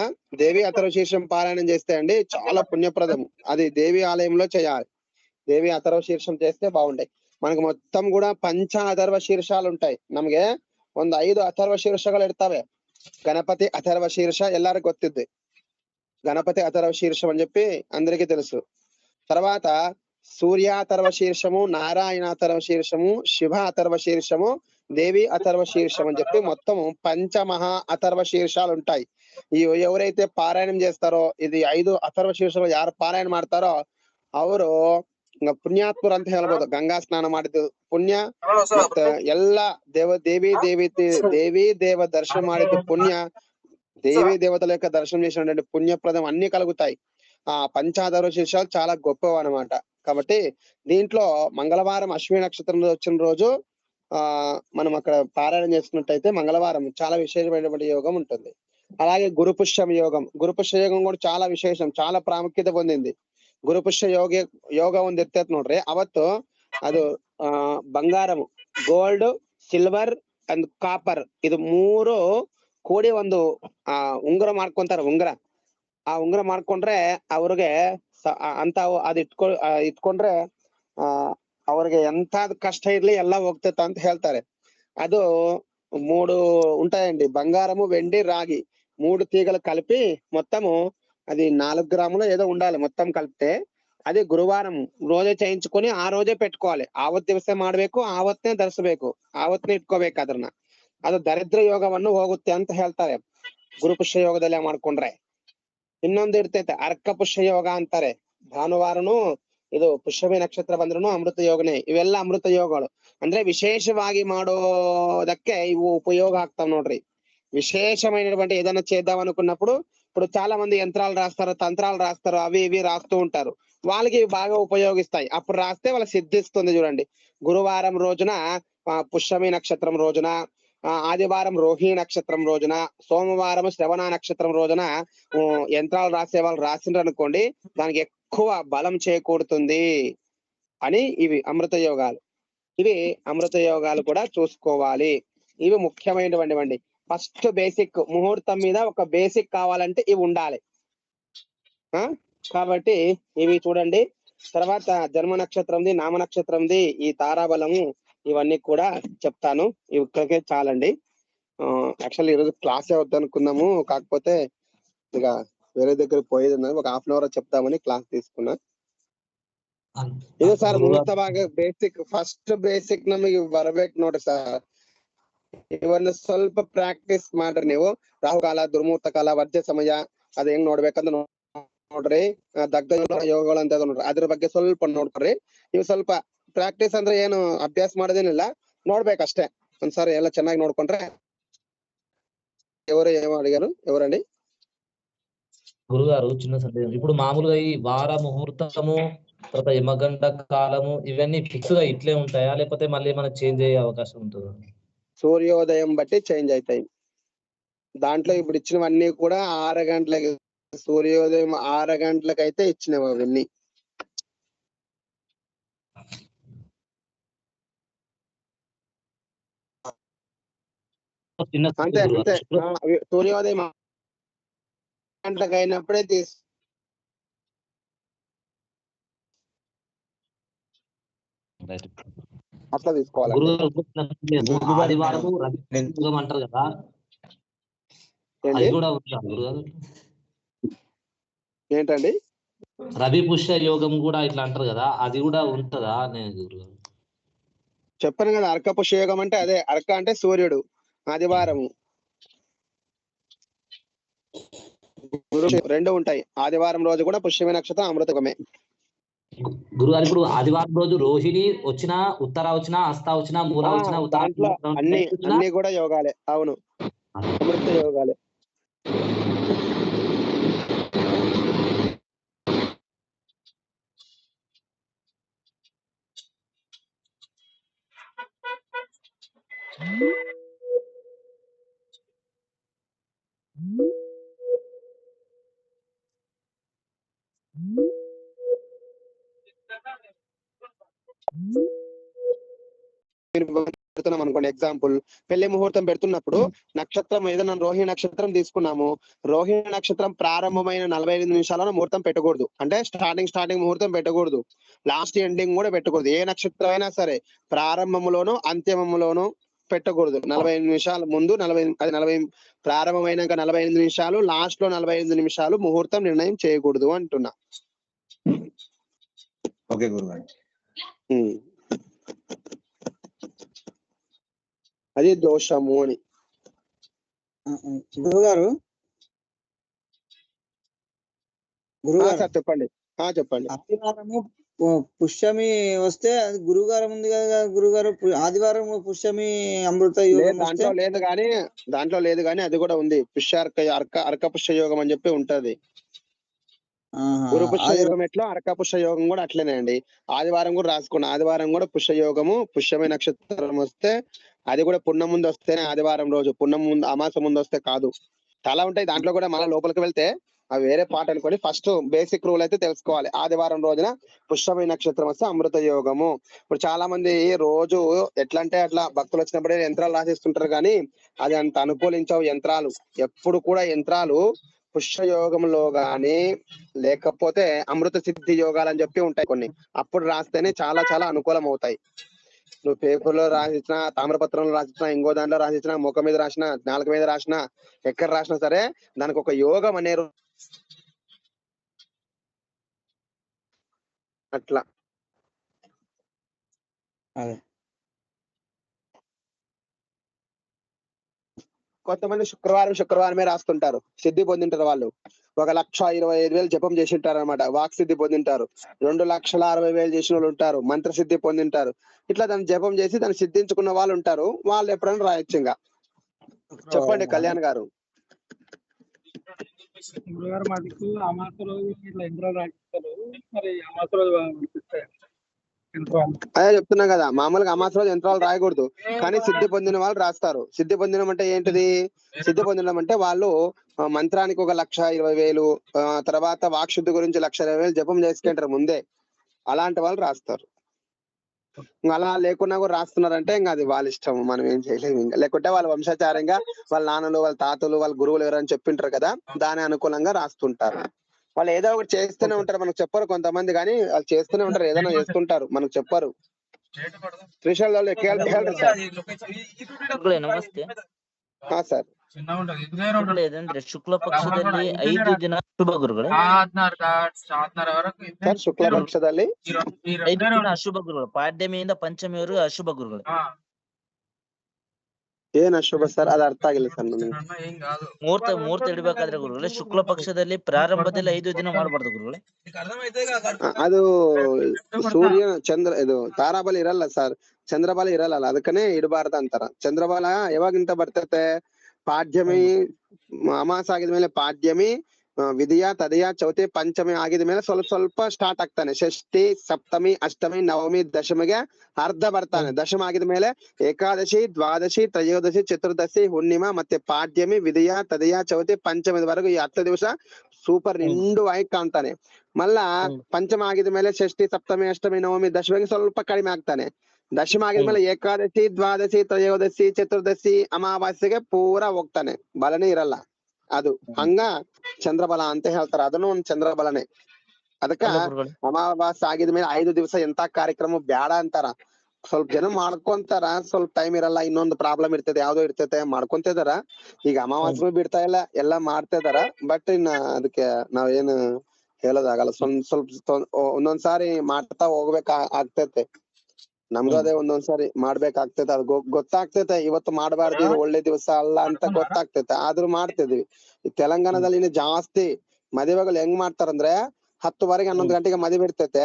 దేవి అథర్వ శీర్షం పారాయణం చేస్తే అండి చాలా పుణ్యప్రదం. అది దేవి ఆలయంలో చేయాలి. దేవి అథర్వ శీర్షం చేస్తే బాగుంటాయి. మనకు మొత్తం కూడా పంಚ ಅಥರ್ವ ಶೀರ್ಷಾలు ఉంటాయి. ನಮ್ಗೆ ಒಂದು 5 ಅಥರ್ವ ಶೀರ್ಷಗಳು ಇರ್ತವೆ. గణపతి ಅಥರ್ವ శీర్ష ಎಲ್ಲರಿಗೂ ಗೊತ್ತಿದೆ. గణపతి ಅಥರ್వ శీర్షం అని చెప్పి అందరికీ తెలుసు. తర్వాత సూర్య ಅಥರ್ವ శీర్షము, నారాయణ ಅಥರ್వ శీర్షము, శివ ಅಥರ್వ శీర్షము, దేవి ಅಥರ್ವ శీర్షం అని చెప్పి మొత్తం పంచమహా ಅಥರ್ವ శీర్షాలు ఉంటాయి. ఈ ఎవరైతే పారాయణం చేస్తారో, ఇది 5 ಅಥರ್ವ ಶೀರ್ಷಗಳು ಯಾರು ಪಾರಾಯಣ ಮಾಡ್ತಾರೋ ಅವರು ಪುಣ್ಯಾತ್ಮರು ಅಂತ ಹೇಳ್ಬೋದು. ಗಂಗಾ ಸ್ನಾನ ಮಾಡಿದ್ದು ಪುಣ್ಯ, ಮತ್ತ ಎಲ್ಲಾ ದೇವಿ ದೇವ దర్శనం ಮಾಡಿದ್ದು పుణ్య, దేవీ దేవతల యొక్క దర్శనం చేసినటువంటి పుణ్యప్రదం అన్ని కలుగుతాయి. పంచాధార శీర్షాలు చాలా గొప్పవి అనమాట. కాబట్టి దీంట్లో మంగళవారం అశ్విని నక్షత్రంలో వచ్చిన రోజు మనం అక్కడ పారాయణం చేసుకున్నట్టయితే మంగళవారం చాలా విశేషమైనటువంటి యోగం ఉంటుంది. అలాగే గురుపుష్యం యోగం, గురుపుష్య యోగం కూడా చాలా విశేషం, చాలా ಪ್ರಾಮುಖ್ಯತೆ ಹೊಂದಿದೆ. ಗುರುಪುಷ್ಯ ಯೋಗ ಒಂದ್ ಇರ್ತೈತ್ ನೋಡ್ರಿ. ಅವತ್ತು ಅದು ಬಂಗಾರము, ಗೋಲ್ಡ್, ಸಿಲ್ವರ್ ಅಂಡ್ ಕಾಪರ್, ಇದು 3 ಕೂಡಿ ಒಂದು ಉಂಗುರ ಮಾಡ್ಕೊಂತಾರ. ಆ ಉಂಗುರ ಮಾಡ್ಕೊಂಡ್ರೆ ಅವ್ರಿಗೆ ಅಂತ ಅದ್ ಇಟ್ಕೊಂಡ್ರೆ ಅವ್ರಿಗೆ ಎಂತಾದ್ ಕಷ್ಟ ఇర్లి ಎಲ್ಲ ಹೋಗ್ತೈತ ಅಂತ ಹೇಳ್ತಾರೆ. ಅದು 3 ఉంటాయండి. బంగారము, వెండి, రాగి 3 తీగలు కలిపి మొత్తము అది 4 గ్రాములు ఏదో ఉండాలి మొత్తం కలిపితే. అది గురువారం రోజే చేయించుకొని ಆ రోజೇ పెట్టుకోవాలి. ಆವತ್ತು ದಿವಸ ಮಾಡ್ಬೇಕು, ಆವತ್ತೇ ಧರಿಸಬೇಕು, ಆವತ್ತೇ ಇಟ್ಕೋಬೇಕು ಅದನ್ನ. ಅದು ದರಿದ್ರ ಯೋಗವನ್ನು ಹೋಗುತ್ತೆ ಅಂತ ಹೇಳ್ತಾರೆ ಗುರುಪುಷ್ಯ ಯೋಗದಲ್ಲಿ ಮಾಡ್ಕೊಂಡ್ರೆ. ಇನ್ನೊಂದು ಇರ್ತೈತೆ ಅರ್ಕ ಪುಷ್ಯ ಯೋಗ ಅಂತಾರೆ. ಭಾನುವಾರನು ಇದು ಪುಷ್ಯಮಿ ನಕ್ಷತ್ರ ಬಂದ್ರೂ ಅಮೃತ ಯೋಗನೇ. ಇವೆಲ್ಲ ಅಮೃತ ಯೋಗಗಳು ಅಂದ್ರೆ విశేషವಾಗಿ ಮಾಡೋದಕ್ಕೆ ఇವು ఉపయోగ ಆಗ್ತಾವ ನೋಡ್ರಿ. విశేషమైనటువంటి ఏదైనా చేద్దాం అనుకున్నప్పుడు, ఇప్పుడు చాలా మంది యంత్రాలు రాస్తారు, తంత్రాలు రాస్తారు, అవి ఇవి రాస్తూ ఉంటారు. వాళ్ళకి బాగా ఉపయోగిస్తాయి. అప్పుడు రాస్తే వాళ్ళకి సిద్ధిస్తుంది. చూడండి, గురువారం రోజున పుష్యమి నక్షత్రం రోజున, ఆదివారం రోహిణి నక్షత్రం రోజున, సోమవారం శ్రవణ నక్షత్రం రోజున యంత్రాలు రాసే వాళ్ళు రాసిండ్రు అనుకోండి, దానికి ఎక్కువ బలం చేకూరుతుంది అని. ఇవి అమృత యోగాలు. ఇవి అమృత యోగాలు కూడా చూసుకోవాలి. ఇవి ముఖ్యమైనటువంటి ఫస్ట్ బేసిక్. ముహూర్తం మీద ఒక బేసిక్ కావాలంటే ఇవి ఉండాలి. కాబట్టి ఇవి చూడండి. తర్వాత జన్మ నక్షత్రంది, నామ నక్షత్రంది, ఈ తారాబలము, ఇవన్నీ కూడా చెప్తాను. ఇక్కడికే చాలండి. యాక్చువల్లీ ఈరోజు క్లాసే వద్దనుకున్నాము, కాకపోతే ఇక వేరే దగ్గర పోయేది ఉన్నది, ఒక 1/2 అవర్ చెప్తామని క్లాస్ తీసుకున్నా. ಇದು ಸರ್ ಮುಹೂರ್ತವಾಗ ಫಸ್ಟ್ ಬೇಸಿಕ್ ನಮಗೆ ಬರ್ಬೇಕು ನೋಡ್ರಿ ಸರ್. ಇವನ್ನ ಸ್ವಲ್ಪ ಪ್ರಾಕ್ಟೀಸ್ ಮಾಡ್ರಿ ನೀವು. ರಾಹುಕಾಲ, ದುರ್ಮುಹೂರ್ತ ಕಾಲ, ವರ್ಜ್ಯ ಸಮಯ ಅದ್ ಹೆಂಗ್ ನೋಡ್ಬೇಕಂತ ನೋಡ್ರಿ. ದಗ್ಧ ಯೋಗಗಳು ಅಂತ ನೋಡ್ರಿ, ಅದ್ರ ಬಗ್ಗೆ ಸ್ವಲ್ಪ ನೋಡ್ಕೊಡ್ರಿ. ನೀವು ಸ್ವಲ್ಪ ಪ್ರಾಕ್ಟೀಸ್ ಅಂದ್ರೆ ಏನು ಅಭ್ಯಾಸ ಮಾಡೋದೇನಿಲ್ಲ, ನೋಡ್ಬೇಕಷ್ಟೇ ಒಂದ್ಸಾರಿ ಎಲ್ಲ ಚೆನ್ನಾಗಿ ನೋಡ್ಕೊಂಡ್ರೆ. ఎవరు ఏమో అడిగారు, ఎవరండి? గురుగారు చిన్న సందేహం. ఇప్పుడు మామూలుగా ఈ వార ముహూర్తము, తర్వాత యమగంట కాలము ఇవన్నీ ఫిక్స్ గా ఇట్లే ఉంటాయా, లేకపోతే మళ్ళీ ఏమైనా చేంజ్ అయ్యే అవకాశం ఉంటుందా? సూర్యోదయం బట్టి చేంజ్ అవుతాయి. దాంట్లో ఇప్పుడు ఇచ్చినవన్నీ కూడా 6 గంటలకి, సూర్యోదయం 6 గంటలకు అయితే ఇచ్చినవి అవన్నీ. అంతే అంతే, సూర్యోదయం 6 గంటలకు అయినప్పుడే అట్లా తీసుకోవాలి. ఆదివారము రవి అంటారు కదా, అది కూడా ఉందా గురుగారు? ఏంటండి? రవి పుష్య యోగం కూడా ఇట్లా అంటారు కదా, అది కూడా ఉంటుందా నేను గురుగారు? చెప్పాను కదా, అర్క పుష్యయోగం అంటే అదే. అర్క అంటే సూర్యుడు, ఆదివారము. రెండు ఉంటాయి. ఆదివారం రోజు కూడా పుష్యమి నక్షత్రం అమృతమే. గురుగారు ఇప్పుడు ఆదివారం రోజు రోహిణి వచ్చినా, ఉత్తర వచ్చినా, హస్త వచ్చినా, మూల వచ్చినా, దాంట్లో అన్ని కూడా యోగాలే. అవును, అమృత యోగాలే. పెడుతున్నాం అనుకోండి, ఎగ్జాంపుల్ పెళ్లి ముహూర్తం పెడుతున్నప్పుడు నక్షత్రం ఏదైనా రోహిణి నక్షత్రం తీసుకున్నాము. రోహిణి నక్షత్రం ప్రారంభమైన 45 నిమిషాలను ముహూర్తం పెట్టకూడదు. అంటే స్టార్టింగ్ ముహూర్తం పెట్టకూడదు, లాస్ట్ ఎండింగ్ కూడా పెట్టకూడదు. ఏ నక్షత్రం అయినా సరే ప్రారంభములోను అంత్యములోను పెట్టకూడదు. 45 నిమిషాల ముందు 40 ప్రారంభమైనాక 45 నిమిషాలు, లాస్ట్ లో 45 నిమిషాలు ముహూర్తం నిర్ణయం చేయకూడదు అంటున్నా. ఓకే గురుగారు. అది దోషము అని. గురుగారు సార్ చెప్పండి. చెప్పండి. ఆదివారము పుష్యమి వస్తే అది గురువారం ఉంది కదా గురుగారు, ఆదివారం పుష్యమి అమృత యోగం దాంట్లో లేదు కానీ అది కూడా ఉంది. అర్క పుష్య యోగం అని చెప్పి ఉంటది. గురు పుష్య యోగం ఎట్లా, అర్క పుష్య యోగం కూడా అట్లనే అండి. ఆదివారం కూడా రాసుకున్నా, ఆదివారం కూడా పుష్య యోగము. పుష్యమి నక్షత్రం వస్తే అది కూడా పున్నం ముందు వస్తేనే ఆదివారం రోజు, పున్నం ముందు అమాస ముందు వస్తే కాదు. చాలా ఉంటాయి దాంట్లో కూడా. మన లోపలికి వెళ్తే అవి వేరే పాట అనుకోండి. ఫస్ట్ బేసిక్ రూల్ అయితే తెలుసుకోవాలి. ఆదివారం రోజున పుష్యమి నక్షత్రం వస్తే అమృత యోగము. ఇప్పుడు చాలా మంది రోజు ఎట్లా అంటే అట్లా భక్తులు వచ్చినప్పుడే యంత్రాలు రాసిస్తుంటారు, కానీ అది అంత అనుకూలించవు యంత్రాలు. ఎప్పుడు కూడా యంత్రాలు పుష్యయోగంలో గాని లేకపోతే అమృత సిద్ధి యోగాలు అని చెప్పి ఉంటాయి కొన్ని. అప్పుడు రాస్తేనే చాలా చాలా అనుకూలం అవుతాయి. నువ్వు పేపర్లో రాసినా, తామ్రపత్రంలో రాసినా, ఇంకో దాంట్లో రాసినా, ముఖం మీద రాసినా, నాలుక మీద రాసినా, ఎక్కడ రాసినా సరే దానికి ఒక యోగం అనే అట్లా. కొంతమంది శుక్రవారమే రాస్తుంటారు, సిద్ధి పొందింటారు. వాళ్ళు 1,25,000 జపం చేసింటారు అనమాట, వాక్ సిద్ధి పొందింటారు. 2,60,000 చేసిన వాళ్ళు ఉంటారు, మంత్ర సిద్ధి పొందింటారు. ఇట్లా దాన్ని జపం చేసి దాన్ని సిద్ధించుకున్న వాళ్ళు ఉంటారు. వాళ్ళు ఎప్పుడైనా రాయొచ్చు. ఇంకా చెప్పండి కళ్యాణ్ గారు. గురుగారు మా దిక్కు అమాస రోజు ఇట్లా యంత్రాలు రాకిస్తారు, మరి అమాస రోజు అదే చెప్తున్నా కదా, మామూలుగా అమాస రోజు యంత్రాలు రాయకూడదు, కానీ సిద్ధి పొందిన వాళ్ళు రాస్తారు. సిద్ధి పొందడం అంటే ఏంటిది? సిద్ధి పొందడం అంటే వాళ్ళు మంత్రానికి 1,20,000, తర్వాత వాక్శుద్ధి గురించి 1,20,000 జపం చేసుకుంటారు ముందే. అలాంటి వాళ్ళు రాస్తారు. అలా లేకున్నా కూడా రాస్తున్నారంటే ఇంకా అది వాళ్ళ ఇష్టం, మనం ఏం చేయలేము. ఇంకా లేకుంటే వాళ్ళ వంశాచారంగా వాళ్ళ నాన్నలు, వాళ్ళ తాతలు, వాళ్ళ గురువులు ఎవరైనా చెప్పింటారు కదా, దాని అనుకూలంగా రాస్తుంటారు. వాళ్ళు ఏదో ఒకటి చేస్తూనే ఉంటారు, మనకు చెప్పరు కొంతమంది, కానీ వాళ్ళు చేస్తూనే ఉంటారు, ఏదైనా చేస్తుంటారు, మనకు చెప్పరు. శ్రీశైలం నమస్తే. ಹಾ ಸರ್. ಚಿನ್ನ ಉಂಟು ಇಂಜಿನಿಯರ್ ಉಂಟು ಏದಂದ್ರೆ ಶುಕ್ಲ ಪಕ್ಷದಲ್ಲಿ 5 ದಿನ ಶುಭ ಗುರುಗಳೇ. 16 ವರೆಗೂ ಸರ್ ಶುಕ್ಲ ಪಕ್ಷದಲ್ಲಿ 5 ದಿನ ಅಶುಭ ಗುರುಗಳು, ಪಾಡ್ಯಮಿಯಿಂದ ಪಂಚಮಿವರೆಗೂ ಅಶುಭ ಗುರುಗಳು. ಏನ್ ಅಶುಭ ಸರ್, ಅದ್ ಅರ್ಥ ಆಗಿಲ್ಲ ಸರ್ ನನಗೆ. ಮುಹೂರ್ತ ಇಡಬೇಕಾದ್ರೆ ಗುರುಗಳೇ ಶುಕ್ಲ ಪಕ್ಷದಲ್ಲಿ ಪ್ರಾರಂಭದಲ್ಲಿ 5 ದಿನ ಮಾಡಬಾರ್ದು ಗುರುಗಳೇ. ಅದು ಸೂರ್ಯ ಚಂದ್ರ ಇದು ತಾರಾಬಲ ಇರಲ್ಲ ಸರ್, ಚಂದ್ರಬಲ ಇರಲ್ಲ, ಅದಕ್ಕನೇ ಇಡಬಾರ್ದ ಅಂತಾರ. ಚಂದ್ರಬಲ ಯಾವಾಗಿಂತ ಬರ್ತೈತೆ, ಪಾಡ್ಯಮಿ ಅಮಾಸ ಆಗಿದ್ಮೇಲೆ ಪಾಡ್ಯಮಿ, ವಿಧಿಯ ತದಯ ಚೌತಿ ಪಂಚಮಿ ಆಗಿದ ಮೇಲೆ ಸ್ವಲ್ಪ ಸ್ವಲ್ಪ ಸ್ಟಾರ್ಟ್ ಆಗ್ತಾನೆ. ಷಷ್ಠಿ ಸಪ್ತಮಿ ಅಷ್ಟಮಿ ನವಮಿ ದಶಮಿಗೆ ಅರ್ಧ ಬರ್ತಾನೆ. ದಶಮ ಆಗಿದ ಮೇಲೆ ಏಕಾದಶಿ ದ್ವಾದಶಿ ತ್ರಯೋದಶಿ ಚತುರ್ದಶಿ ಹುಣ್ಣಿಮಾ ಮತ್ತೆ ಪಾಡ್ಯಮಿ ವಿಧಿಯ ತದಯ ಚೌತಿ ಪಂಚಮಿವರೆಗೂ ಈ 10 ದಿವಸ ಸೂಪರ್ ನಿಂಡುವಾಗಿ ಕಾಣ್ತಾನೆ. ಮಲ್ಲ ಪಂಚಮ ಆಗಿದ ಮೇಲೆ ಷಷ್ಠಿ ಸಪ್ತಮಿ ಅಷ್ಟಮಿ ನವಮಿ ದಶಮಿಗೆ ಸ್ವಲ್ಪ ಕಡಿಮೆ ಆಗ್ತಾನೆ. ದಶಮ ಆಗಿದ್ಮೇಲೆ ಏಕಾದಶಿ ದ್ವಾದಶಿ ತ್ರಯೋದಶಿ ಚತುರ್ದಶಿ ಅಮಾವಾಸ್ಯೆಗೆ ಪೂರಾ ಹೋಗ್ತಾನೆ, ಬಲನೇ ಇರಲ್ಲ. ಅದು ಹಂಗ ಚಂದ್ರಬಲ ಅಂತ ಹೇಳ್ತಾರ, ಅದನ್ನು ಒಂದ್ ಚಂದ್ರಬಲನೆ. ಅದಕ್ಕ ಅಮಾವಾಸ್ಯೆ ಆಗಿದ್ಮೇಲೆ 5 ದಿವಸ ಎಂತ ಕಾರ್ಯಕ್ರಮ ಬ್ಯಾಡ ಅಂತಾರ. ಸ್ವಲ್ಪ ಜನ ಮಾಡ್ಕೊಂತಾರ, ಸ್ವಲ್ಪ ಟೈಮ್ ಇರಲ್ಲ, ಇನ್ನೊಂದು ಪ್ರಾಬ್ಲಮ್ ಇರ್ತದೆ, ಯಾವ್ದೋ ಇರ್ತೈತೆ, ಮಾಡ್ಕೊಂತಿದಾರ. ಈಗ ಅಮಾವಾಸ್ಯೆ ಬಿಡ್ತಾ ಇಲ್ಲ, ಎಲ್ಲಾ ಮಾಡ್ತಾ ಇದಾರ. ಬಟ್ ಇನ್ನ ಅದಕ್ಕೆ ನಾವೇನು ಹೇಳೋದಾಗಲ್ಲ. ಸ್ವಲ್ಪ ಒಂದೊಂದ್ಸಾರಿ ಮಾಡ್ತಾ ಹೋಗ್ಬೇಕ ಆಗ್ತೈತೆ. ನಮ್ದು ಅದೇ ಒಂದೊಂದ್ಸಾರಿ ಮಾಡ್ಬೇಕಾಗ್ತೈತೆ, ಅದು ಗೊತ್ತಾಗ್ತೈತೆ. ಇವತ್ತು ಮಾಡ್ಬಾರ್ದು, ಇದು ಒಳ್ಳೆ ದಿವಸ ಅಲ್ಲ ಅಂತ ಗೊತ್ತಾಗ್ತೈತೆ, ಆದ್ರೂ ಮಾಡ್ತಿದ್ವಿ. ಈ ತೆಲಂಗಾಣದಲ್ಲಿ ಇನ್ನು ಜಾಸ್ತಿ ಮದುವೆಗಳು ಹೆಂಗ್ ಮಾಡ್ತಾರಂದ್ರೆ 10:30 11 ಗಂಟೆಗೆ ಮದುವೆ ಇರ್ತೈತೆ.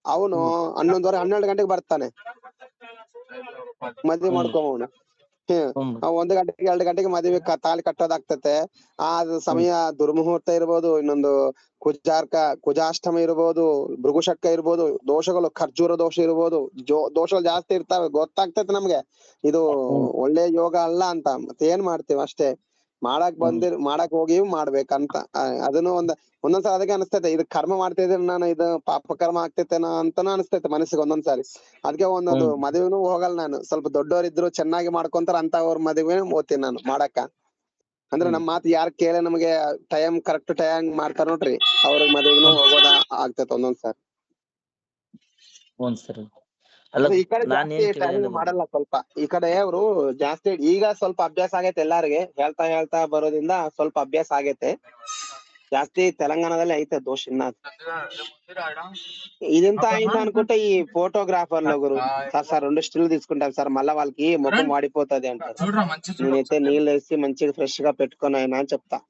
ಅವನು 11:30 12 ಗಂಟೆಗೆ ಬರ್ತಾನೆ ಮದ್ವೆ ಮಾಡ್ಕೊಂಬವನು. 1 ಗಂಟೆಗೆ 2 ಗಂಟೆಗೆ ಮದುವೆ ತಾಳಿ ಕಟ್ಟೋದಾಗ್ತೈತೆ. ಆ ಸಮಯ ದುರ್ಮುಹೂರ್ತ ಇರ್ಬೋದು, ಇನ್ನೊಂದು ಕುಜಾಷ್ಟಮ ಇರ್ಬೋದು, ಭೃಗುಷಕ್ಕ ಇರ್ಬೋದು, ದೋಷಗಳು ಖರ್ಜೂರ ದೋಷ ಇರ್ಬೋದು, ದೋಷಗಳು ಜಾಸ್ತಿ ಇರ್ತಾವೆ. ಗೊತ್ತಾಗ್ತೈತೆ ನಮ್ಗೆ ಇದು ಒಳ್ಳೆ ಯೋಗ ಅಲ್ಲ ಅಂತ. ಮತ್ತೆ ಏನ್ ಮಾಡ್ತೀವಿ ಅಷ್ಟೇ, ಮಾಡಕ್ ಹೋಗಿ ಮಾಡ್ಬೇಕಂತ. ಅದನ್ನು ಒಂದೊಂದ್ಸಲ ಅದಕ್ಕೆ ಅನಿಸ್ತೈತೆ, ಇದು ಕರ್ಮ ಮಾಡ್ತಿದ್ರೆ ನಾನು ಇದು ಪಾಪ ಕರ್ಮ ಆಗ್ತೈತೇನೋ ಅಂತಾನು ಅನಿಸ್ತೈತೆ ಮನಸ್ಸಿಗೆ ಒಂದೊಂದ್ಸಾರಿ. ಅದಕ್ಕೆ ಒಂದೊಂದು ಮದುವೆನೂ ಹೋಗಲ್ಲ ನಾನು. ಸ್ವಲ್ಪ ದೊಡ್ಡವರಿದ್ರು ಚೆನ್ನಾಗಿ ಮಾಡ್ಕೊಂತಾರ ಅಂತ ಅವ್ರ ಮದುವೆ ಓದ್ತೀನಿ ನಾನು ಮಾಡಕ. ಅಂದ್ರೆ ನಮ್ ಮಾತು ಯಾರು ಕೇಳಿ ನಮಗೆ ಕರೆಕ್ಟ್ ಟೈಮ್ ಮಾಡ್ತಾರ ನೋಡ್ರಿ, ಅವ್ರಿಗೆ ಮದುವೆನೂ ಹೋಗೋದ ಆಗ್ತೈತೆ ಒಂದೊಂದ್ಸಾರಿ. ಈ ಕಡೆ ಜಾಸ್ತಿ ಟೈಮಿಂಗ್ ಮಾಡಲ್ಲ. ಸ್ವಲ್ಪ ಈ ಕಡೆ ಅವರು ಜಾಸ್ತಿ, ಈಗ ಸ್ವಲ್ಪ ಅಭ್ಯಾಸ ಆಗೈತೆ ಎಲ್ಲಾರಿಗೆ. ಹೇಳ್ತಾ ಬರೋದ್ರಿಂದ ಸ್ವಲ್ಪ ಅಭ್ಯಾಸ ಆಗೈತೆ ಜಾಸ್ತಿ. ತೆಲಂಗಾಣದಲ್ಲಿ ಐತೆ ದೋಷ ಇನ್ನ. ఇదంతా అయింది అనుకుంటే ఈ ఫోటోగ్రాఫర్లు సార్ 2 స్టిల్ తీసుకుంటాం సార్, మళ్ళా వాళ్ళకి ముఖం వాడిపోతుంది అంటారు. నేనైతే నీళ్ళు వేసి మంచిగా ఫ్రెష్ గా పెట్టుకుని ఆయన అని చెప్తా.